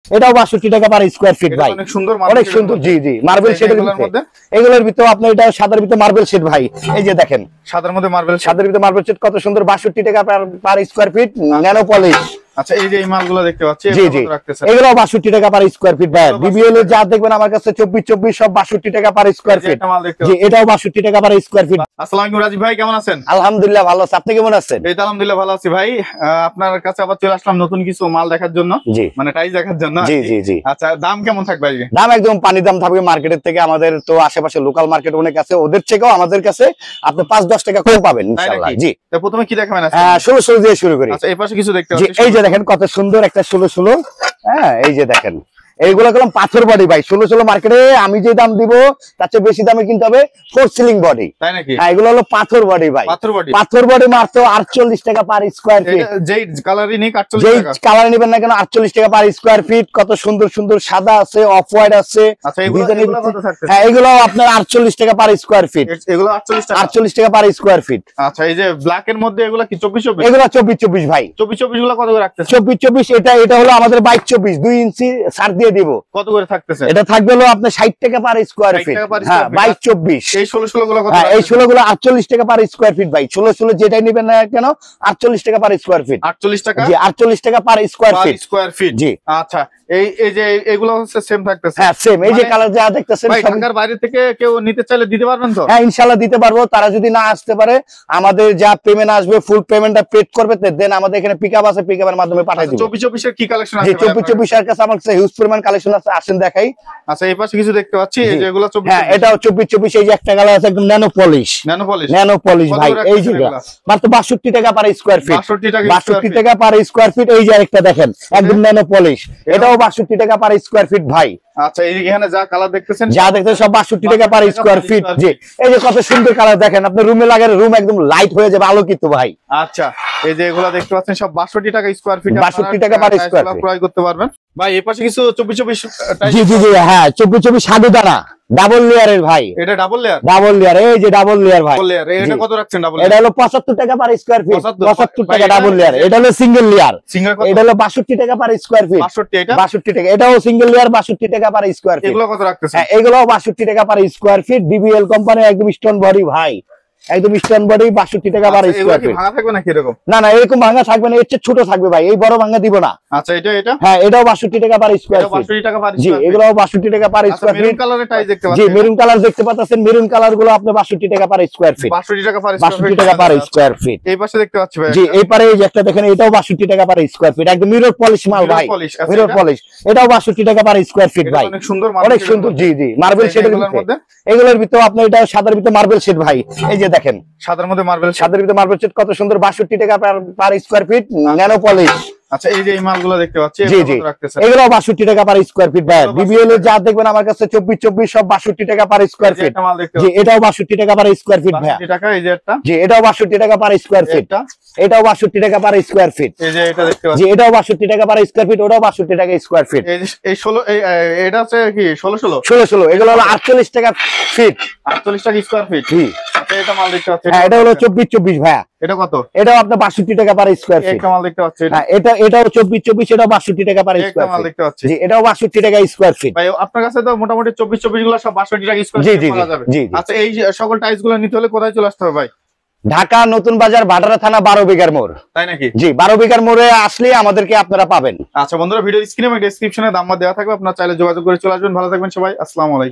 এটাও 62 টাকা per square feet ভাই। অনেক সুন্দর জি জি মার্বেল শেডের মধ্যে। এগুলোর ভিতর আপনি এটা সাদার ভিতর মার্বেল শেড ভাই। এই যে দেখেন সাদার মধ্যে মার্বেল, সাদার ভিতর মার্বেল শেড কত সুন্দর 62 টাকা per square feet nano polish. আচ্ছা এই যে এই মালগুলো দেখতে পাচ্ছি এগুলো রাখতেছেন, এগুলো 62 টাকা পার স্কয়ার ফিট ভাই। বিবিএল এর যা দেখবেন আমার কাছে 24 সব 62 টাকা পার স্কয়ার ফিট। জি এটাও 62 টাকা পার স্কয়ার ফিট। আসসালামু আলাইকুম রাজীব ভাই, কেমন আছেন? আলহামদুলিল্লাহ ভালো আছি, আপনি কেমন আছেন? এই তো আলহামদুলিল্লাহ ভালো আছি ভাই। আপনার কাছে আবার চলে আসলাম নতুন কিছু মাল দেখার জন্য, মানে টাইস দেখার জন্য। জি জি জি। আচ্ছা দাম কেমন থাকবে আজকে? দাম একদম পানি দাম থাকবে মার্কেটের থেকে। আমাদের তো আশেপাশে লোকাল মার্কেট অনেক আছে, ওদের থেকেও আমাদের কাছে আপনি 5-10 টাকা কম পাবেন ইনশাআল্লাহ। জি তো প্রথমে কি দেখাবেন আজকে? 16 দিয়ে শুরু করি। আচ্ছা এই পাশে কিছু দেখতে পাচ্ছি, এই যে দেখেন কত সুন্দর একটা 16। হ্যাঁ এই যে দেখেন এইগুলো কলম পাথর বডি ভাই। 16 মার্কেটে আমি যে দাম দিব তার চেয়ে বেশি দামে কিনতে হবে ফোর সিলিং বডি, তাই নাকি? হ্যাঁ এগুলো হলো পাথর বডি ভাই। পাথর বডি মাত্র 48 টাকা পার স্কয়ার ফিট। যেই কালারই নিক 48 টাকা, যেই কালার নেবেন না কেন 48 টাকা পার স্কয়ার ফিট। কত সুন্দর সুন্দর সাদা আছে, অফ হোয়াইট আছে। আচ্ছা এগুলো কত থাকছে? হ্যাঁ এগুলো আপনার 48 টাকা পার স্কয়ার ফিট। এগুলো 48 টাকা পার স্কয়ার ফিট। আচ্ছা এই যে ব্ল্যাক এর মধ্যে এগুলো কি 24? এগুলো 24 ভাই। 24 গুলো কত করে রাখতেছেন? 24 এটা হলো আমাদের 22 2 ইঞ্চি ছাড় দিয়ে দিব। কত করে থাকতেছে? এটা থাকবে হলো আপনার 60 টাকা পার স্কয়ার ফিট। হ্যাঁ 22-24। এই 16 গুলো কত? এই 16 গুলো 48 টাকা পার স্কয়ার ফিট ভাই। 16 যেটাই নেবেন না কেন 48 টাকা পার স্কয়ার ফিট। 48 টাকা? জি 48 টাকা পার স্কয়ার ফিট। জি আচ্ছা এই যে এগুলো হচ্ছে সেম থাকতেছে? হ্যাঁ সেম। এই যে কালার যা দেখতেছেন ভাই ঢাকার বাইরে থেকে কেউ নিতে চাইলে দিতে পারবেন তো? হ্যাঁ ইনশাআল্লাহ দিতে পারবো। তারা যদি না আসতে পারে আমাদের যা পেমেন্ট আসবে ফুল পেমেন্টটা পেড করবে, দেন আমাদের এখানে পিকআপ আছে, পিকআপের মাধ্যমে পাঠিয়ে দিব। 24 এর কি কালেকশন আছে? 24 এর কাছে আমার কাছে হিউজ পরিমাণ কালেকশন আছে, আসেন দেখাই। আচ্ছা এই পাশে কিছু দেখতে পাচ্ছি, এই যে এগুলো 24। হ্যাঁ এটাও 24। এই যে একটা কালার আছে একদম ন্যানো পলিশ ভাই। এই যে মাত্র 62 টাকা পার স্কয়ার ফিট। 62 টাকা পার স্কয়ার ফিট। এই যে আরেকটা দেখেন একদম ন্যানো পলিশ, এটাও 62 টাকা পার স্কয়ার ফিট ভাই। আচ্ছা এই এখানে যা কালার দেখতেছেন সব 62 টাকা পার স্কয়ার ফিট। জি এই যে কত সুন্দর কালার দেখেন, আপনি রুমে লাগালে রুম একদম লাইট হয়ে যাবে, আলোকিত ভাই। আচ্ছা এই যে এগুলা দেখতে পাচ্ছেন সব 62 টাকা স্কয়ার ফিট, 62 টাকা পার স্কয়ার ফিট ক্রয় করতে পারবেন ভাই। এই পাশে কিছু 24 জি জি জি। হ্যাঁ 24 সাদু দানা ডাবল লেয়ারের ভাই। এটা ডাবল লেয়ার? ডাবল লেয়ার, এই যে ডাবল লেয়ার ভাই। এটা কত রাখছেন ডাবল? এটা হলো 75 টাকা পার স্কয়ার ফিট। 75 টাকা ডাবল লেয়ার। এটা হলো সিঙ্গেল লেয়ার। এটা হলো 62 টাকা পার স্কয়ার ফিট। 62 টাকা। এটাও সিঙ্গেল লেয়ার 62 টাকা পার স্কয়ার ফিট। এগুলো কত রাখতেছেন? হ্যাঁ এগুলোও 62 টাকা per square feet. DBL company একদম স্টোন বডি ভাই, একদম স্টোন বডি 62 টাকা পার স্কয়ার ফিট। ভাঙা থাকবে নাকি এরকম? না না এরকম ভাঙা থাকবে না, এর চেয়ে ছোট থাকবে ভাই, এই বড় ভাঙা দিব না। আচ্ছা এটা হ্যাঁ এটাও 62 টাকা পার স্কয়ার ফিট। 62 টাকা পার স্কয়ার ফিট। জি এগুলোও 62 টাকা পার স্কয়ার ফিট। মেরুন কালারের টাইস দেখতে পাচ্ছেন? জি মেরুন কালার দেখতে পাচ্ছেন। মেরুন কালার গুলো আপনি 62 টাকা পার স্কয়ার ফিট। 62 টাকা পার স্কয়ার ফিট। 62 টাকা পার স্কয়ার ফিট। এই পাশে দেখতে পাচ্ছি ভাই। জি এই পারে এই যে একটা দেখেন, এটাও 62 টাকা পার স্কয়ার ফিট। একদম মিরর পলিশ মাল ভাই। Mirror polish. এটাও 62 টাকা পার স্কয়ার ফিট ভাই। অনেক সুন্দর জি জি মার্বেল শেডের মধ্যে। এগুলোর ভিতর আপনি এটা সাদার ভিতর মার্বেল শেড ভাই। এই যে দেখেন সাদার মধ্যে মার্বেল, সাদার ভিতর মার্বেল শেড কত সুন্দর 62 টাকা per square feet nano polish. আচ্ছা এই যে এই মালগুলো দেখতে পাচ্ছি এগুলো রাখতেছেন, এগুলো 62 টাকা পার স্কয়ার ফিট ভাই। বিবিএল এর যা দেখবেন আমার কাছে 24 সব 62 টাকা পার স্কয়ার ফিট। জি এটাও 62 টাকা পার স্কয়ার ফিট ভাই। 62 টাকা এই যে একটা। জি এটাও 62 টাকা পার স্কয়ার ফিট। এটাও 62 টাকা পার স্কয়ার ফিট। এই যে এটা দেখতে পাচ্ছি। জি এটাও 62 টাকা পার স্কয়ার ফিট, ওটাও 62 টাকা স্কয়ার ফিট। এই 16 এটা হচ্ছে কি 16 এগুলো হলো 48 টাকা ফিট। 48 টাকা স্কয়ার ফিট। জি আচ্ছা এটা মাল দেখতে পাচ্ছি। হ্যাঁ এটা হলো 24 ভাইয়া। এটা কত? এটাও আপনার 62 টাকা পার স্কয়ার ফিট। একটা মাল দেখতে পাচ্ছি। হ্যাঁ এটাও 24 এটাও 62 টাকা পার স্কয়ার ফিট। মাল দেখতে পাচ্ছি। জি এটাও 62 টাকা স্কয়ার ফিট। ভাই আপনার কাছে তো মোটামুটি 24 গুলো সব 62 টাকা স্কয়ার ফিট পাওয়া যাবে। আচ্ছা এই সকল টাইলস গুলো নিতে হলে কোথায় চলে আসতে হবে ভাই? ঢাকা নতুন বাজার ভাটারা থানা 12 বিঘার মোড়। তাই নাকি? জি 12 বিঘার মোড়ে আসলে আমাদেরকে আপনারা পাবেন। আচ্ছা বন্ধুরা ভিডিও স্ক্রিনে এবং ডেসক্রিপশনে নাম্বার দেওয়া থাকবে, আপনারা চাইলে যোগাযোগ করে চলে আসবেন। ভালো থাকবেন সবাই, আসসালামু আলাইকুম।